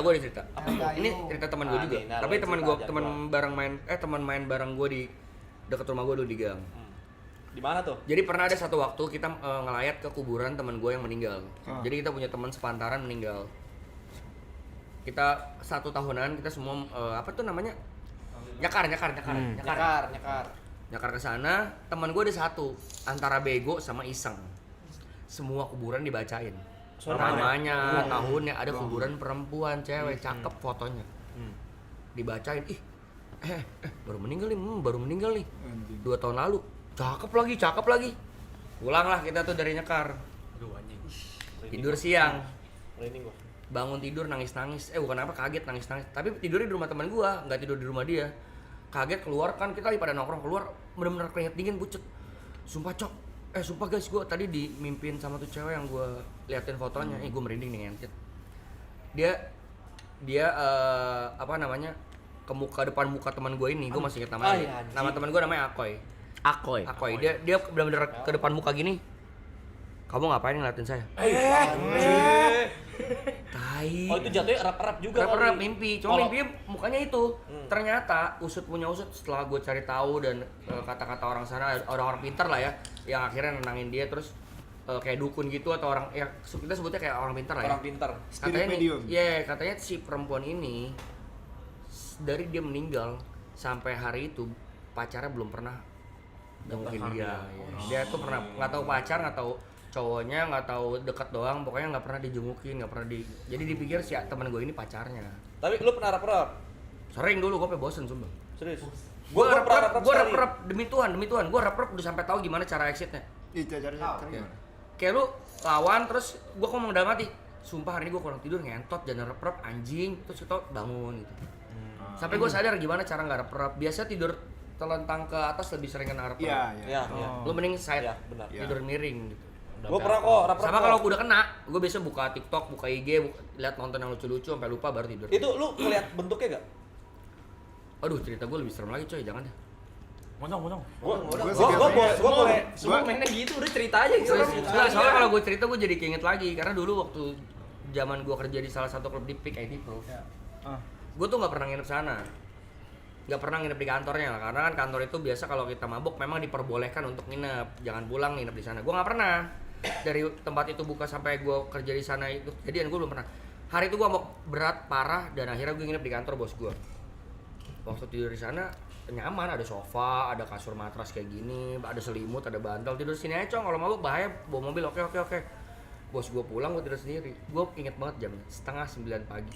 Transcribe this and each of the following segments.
gue ada cerita. Ini cerita teman gue juga. Nah, Tapi teman main bareng gue di dekat rumah gue dulu di gang. Di mana tuh? Jadi pernah ada satu waktu kita ngelayat ke kuburan teman gue yang meninggal. Jadi kita punya teman sepantaran meninggal. Kita 1 tahunan kita semua apa tuh namanya? Nyakar ke sana. Teman gue ada satu antara bego sama iseng. Semua kuburan dibacain. Namanya, tahunnya, ada kuburan perempuan, cewek, cakep fotonya. Dibacain, baru meninggal nih. 2 tahun lalu. Cakep lagi. Pulanglah kita tuh dari Nyekar. Tidur siang. Bangun tidur nangis-nangis. Bukan apa, kaget nangis-nangis. Tapi tidurnya di rumah teman gua, nggak tidur di rumah dia. Kaget keluar kan, kita lagi pada nongkrong, keluar bener-bener keringet dingin pucet. Sumpah guys, gua tadi dimimpin sama tuh cewek yang gua liatin fotonya. Gua merinding nih ngentit. Dia apa namanya? Depan muka teman gua ini, gua masih ingat namanya. Nama teman gua namanya Akoy. Dia benar-benar ke depan muka gini. Kamu ngapain ngeliatin saya? Tai. Oh itu jatuhnya erap-erap juga. Erap-erap mimpi. Cuma mimpinya mukanya itu. Ternyata usut setelah gue cari tahu dan kata-kata orang sana, orang-orang pintar lah ya, yang akhirnya nenangin dia terus kayak dukun gitu atau orang ya kita sebutnya kayak orang pintar lah ya. Orang pintar. Katanya si perempuan ini dari dia meninggal sampai hari itu pacarnya belum pernah jengukin dia. Dia tuh pernah nggak tahu pacar, nggak tahu cowoknya, nggak tahu dekat doang, pokoknya nggak pernah dijengukin, jadi dipikir si teman gue ini pacarnya. Tapi lu pernah rap-rap? Sering dulu, gue bosen sumpah. Serius? Gue rap-rap demi Tuhan, gue rap-rap udah sampai tahu gimana cara exitnya. Caranya gimana? Kayak lu lawan terus gue ngomong dalam hati, sumpah hari ini gue kurang tidur, ngentot, jangan rap-rap anjing, terus kita bangun gitu. Sampai gue sadar gimana cara nggak rap-rap. Biasa tidur telentang ke atas lebih sering kena rap-rap. Iya. Lu mending side, benar. tidur miring gitu. Gue pernah kok rap-rap. Sama kalau udah kena, gue biasa buka TikTok, buka IG, lihat nonton yang lucu-lucu sampai lupa baru tidur. Itu lu ngeliat bentuknya gak? Aduh, cerita gue lebih serem lagi coy, jangan deh. Monyong. Gue boleh. Semua mainnya gitu, udah cerita aja gitu. Soalnya kalau gue cerita gue jadi keinget lagi karena dulu waktu zaman gue kerja di salah satu klub di Peak IT Pro. Gue tuh nggak pernah nginep sana. Nggak pernah nginep di kantornya lah, karena kan kantor itu biasa kalau kita mabuk memang diperbolehkan untuk nginep, jangan pulang nginep di sana. Gue nggak pernah. Dari tempat itu buka sampai gue kerja di sana itu kejadian gue belum pernah. Hari itu gue mabuk berat parah dan akhirnya gue nginep di kantor bos gue. Waktu tidur di sana nyaman, ada sofa, ada kasur matras kayak gini, ada selimut, ada bantal, tidur sini aja cong. Kalau mabuk bahaya bawa mobil. Oke. Bos gue pulang, gue tidur sendiri. Gue inget banget jamnya 8:30 pagi.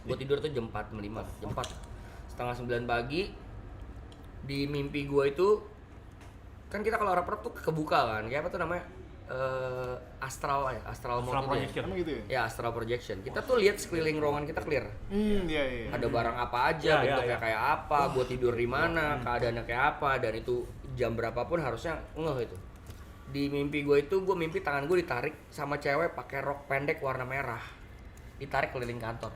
Gue tidur tuh jam 4:05, jam 4 7:30 pagi. Di mimpi gue itu kan kita kalau rap-rap tuh kebuka kan, kayak apa tuh namanya, astral mode projection gitu ya? Ya, astral projection. Kita tuh lihat sekeliling ruangan kita clear. Iya. Ada barang apa aja, bentuknya kayak apa, gue tidur di mana, keadaannya kayak apa, dan itu jam berapapun harusnya ngeh itu. Di mimpi gue itu, gue mimpi tangan gue ditarik sama cewek pakai rok pendek warna merah, ditarik keliling kantor.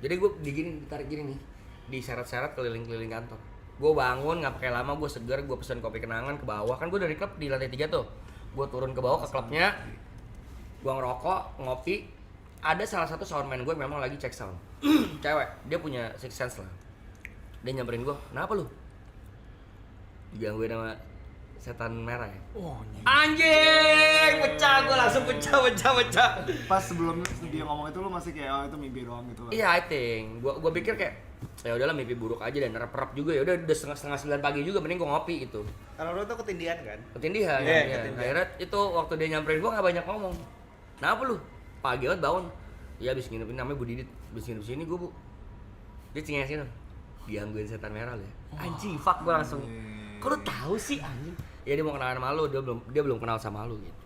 Jadi gue ditarik gini nih, diseret-seret keliling-keliling kantor. Gue bangun nggak pakai lama, gue seger, gue pesen kopi kenangan ke bawah. Kan gue dari klub di lantai 3 tuh. Gue turun ke bawah ke klubnya, gue ngerokok, ngopi. Ada salah satu soundman gue memang lagi cek sound. Cewek, dia punya six sense lah. Dia nyamperin gue, kenapa lu? Digangguin sama setan merah ya? Anjing! Pecah, gue langsung pecah. Pas sebelum dia ngomong itu lu masih kayak itu mimpi doang gitu lah. Iya, I think. Gue pikir kayak ya udahlah mimpi buruk aja dan rap juga ya udah 8:30 pagi juga mending gue ngopi gitu. Kalau lu tuh ketindihan kan? Ketindihan. Akhirnya itu waktu dia nyamperin gue nggak banyak ngomong. Kenapa lu? Pagi banget bangun. Iya abis nginep, namanya Bu Didit. Abis nginep sini gue bu. Dia cengesin. Digangguin setan merah lah. Anjing, fuck gue langsung. Kok lu tahu sih anjing? Ya dia mau kenalan sama lu, dia belum kenal sama lu gitu.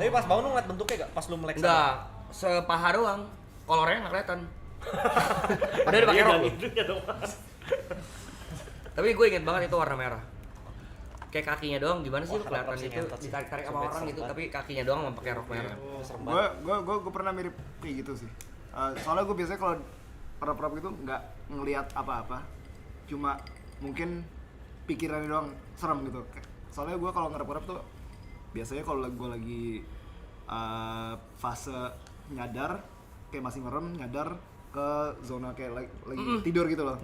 Tapi pas bangun lu ngeliat bentuknya gak? Pas lu melek sana? Enggak, sepaha doang. Kolornya nggak kelihatan. Padahal dia pakai rok. Tapi gue inget banget itu warna merah. Kayak kakinya doang, gimana sih lu kelihatan itu ditarik-tarik sama orang gitu, tapi kakinya doang mau pakai rok merah. Gue pernah mirip kayak gitu sih. Soalnya gue biasanya kalau rap-rap gitu nggak ngelihat apa-apa, cuma mungkin pikirannya doang serem gitu. Soalnya gue kalau ngerap-rap tuh biasanya kalau gue lagi fase nyadar kayak masih merem nyadar ke zona kayak lagi tidur gitu loh.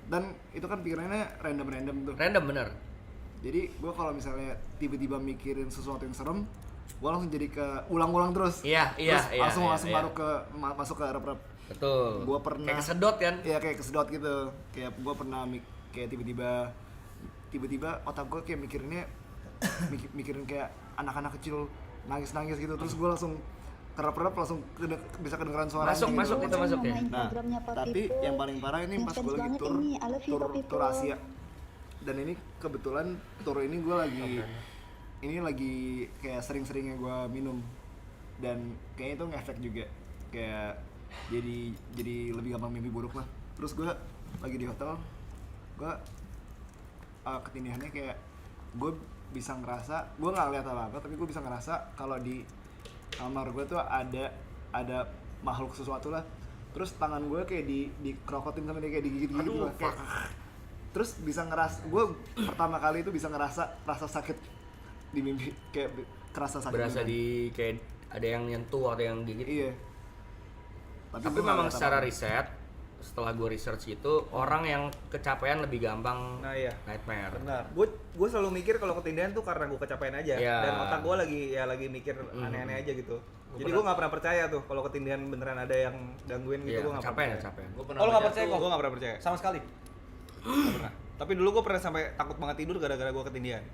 Dan itu kan pikirannya random tuh. Random bener. Jadi gue kalau misalnya tiba-tiba mikirin sesuatu yang serem, gue langsung jadi ke ulang-ulang terus. Iya. Langsung Iya. masuk ke rep-rep. Betul. Gue pernah kayak kesedot kan? Iya kayak kesedot gitu. Kayak gue pernah kayak tiba-tiba otak gue kayak mikirin kayak anak-anak kecil nangis gitu. Terus gue langsung kerap-kerap langsung bisa kedengeran suara Masuk itu masuk ya. Nah, tapi yang paling parah ini pas gue lagi tur Asia. Dan ini kebetulan tur ini gue lagi kayak sering-seringnya gue minum. Dan kayaknya itu ngefek juga. Kayak jadi lebih gampang mimpi buruk lah. Terus gue lagi di hotel, gue ketindihannya kayak gue bisa ngerasa, gue nggak lihat apa-apa tapi gue bisa ngerasa kalau di kamar gue tuh ada makhluk sesuatu lah. Terus tangan gue kayak dikerokotin sama dia kayak digigit gitu lah. Terus bisa ngeras, gue pertama kali itu bisa ngerasa rasa sakit di mimpi, kayak kerasa sakit. Berasa di kayak ada yang nyentuh, ada yang gigit. Iya. Tapi memang secara riset, setelah gue research itu orang yang kecapean lebih gampang nightmare. Benar. Gue selalu mikir kalau ketindihan tuh karena gue kecapean aja dan otak gue lagi mikir aneh-aneh aja gitu. Jadi gue nggak pernah percaya tuh kalau ketindihan beneran ada yang gangguin gitu. Gue nggak percaya. Capean. Oh lo nggak percaya kok? Gue nggak pernah percaya sama sekali. Nggak pernah. Tapi dulu gue pernah sampai takut banget tidur gara-gara gue ketindihan.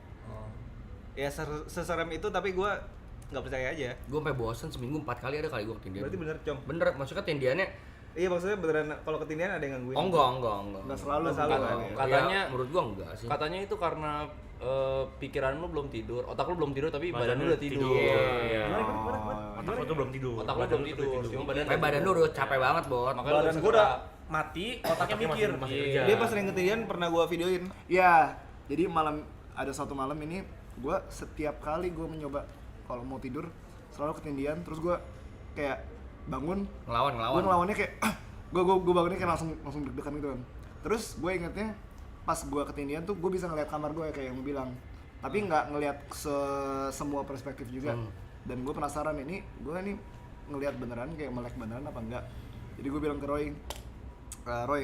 Ya seserem itu tapi gue nggak percaya aja. Gue sampai bosen seminggu 4 kali ada kali gue ketindihan. Berarti bener Cong. Bener, maksudnya ketindihannya. Iya maksudnya beneran kalau ketindihan ada yang gangguin. Oh enggak. Nggak selalu kan ya? Katanya menurut gua enggak sih. Katanya itu karena pikiran lu belum tidur, otak lu belum tidur tapi badan lu udah tidur. Iya. Otak lu tuh belum tidur. Otak lu belum tidur, cuma Badan lu udah capek banget, Bot. Makanya Badan gue udah mati, otaknya mikir. masih kerja. Dia pas sering ketindihan pernah gue videoin. Ya, jadi ada satu malam ini gue setiap kali gue mencoba kalau mau tidur selalu ketindihan, terus gue kayak bangun Ngelawan. gue ngelawannya kayak gue bangunnya kayak langsung deg-degan gitu kan. Terus gue ingetnya pas gue ketindihan tuh gue bisa ngeliat kamar gue kayak yang lu bilang, tapi nggak ngeliat semua perspektif juga. Dan gue penasaran ini gue ngeliat beneran kayak melek beneran apa enggak. Jadi gue bilang ke Roy,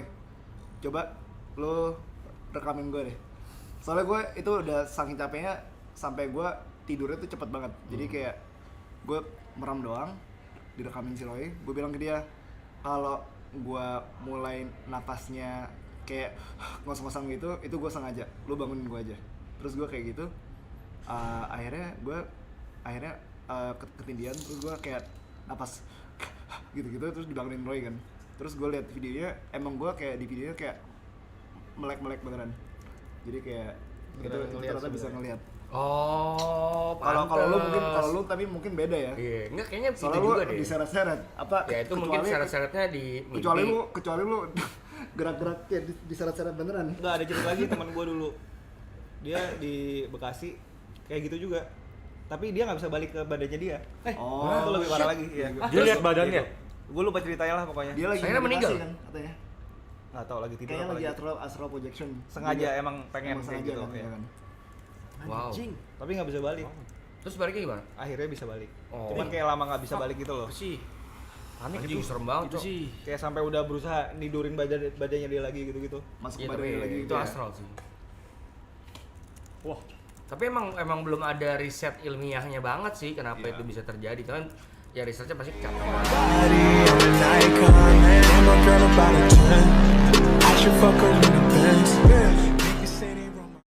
coba lo rekamin gue deh, soalnya gue itu udah saking capeknya sampai gue tidurnya tuh cepet banget. Jadi kayak gue merem doang, direkamin si Roy. Gue bilang ke dia kalau gue mulai napasnya kayak ngos-ngosan gitu, itu gue sengaja, lu bangunin gue aja. Terus gue kayak gitu, akhirnya ketindihan, terus gue kayak napas gitu-gitu, terus dibangunin Roy kan. Terus gue lihat videonya, emang gue kayak di videonya kayak melek beneran. Jadi kayak itu ternyata bisa ngelihat. Oh, Kalau lu tapi mungkin beda ya. Iya, enggak kayaknya gitu Soalnya juga lu deh. diseret-seret apa? Ya itu mungkin seret-seretnya di mimpi. Kecuali lu gerak-gerak kayak diseret-seret beneran. Nggak, ada cerita lagi teman gue dulu. Dia di Bekasi kayak gitu juga. Tapi dia nggak bisa balik ke badannya dia. Itu lebih parah lagi. Iya. Dia lihat badannya. Gue lupa ceritanya lah pokoknya. Dia lagi Akhirnya meninggal kan katanya. Nggak tahu lagi tidur Kayaknya apa lagi lagi. astral projection. Sengaja emang pengen kayak sengaja gitu. kan, Ya. kan. Wow. Tapi nggak bisa balik. Terus baliknya gimana? Akhirnya bisa balik. Oh. Cuman kayak lama nggak bisa balik gitu loh. Sih. Aneh itu serem banget, Itu Cok. sih. Kayak sampai udah berusaha nidurin badannya dia lagi gitu-gitu. Masuk Iya, badan tapi lagi itu gitu ya. astral sih. Wah. Tapi emang belum ada riset ilmiahnya banget sih kenapa itu bisa terjadi. Kan ya risetnya pasti kecapean. Body of an icon, and I'm a girl about a 10. I should fuck her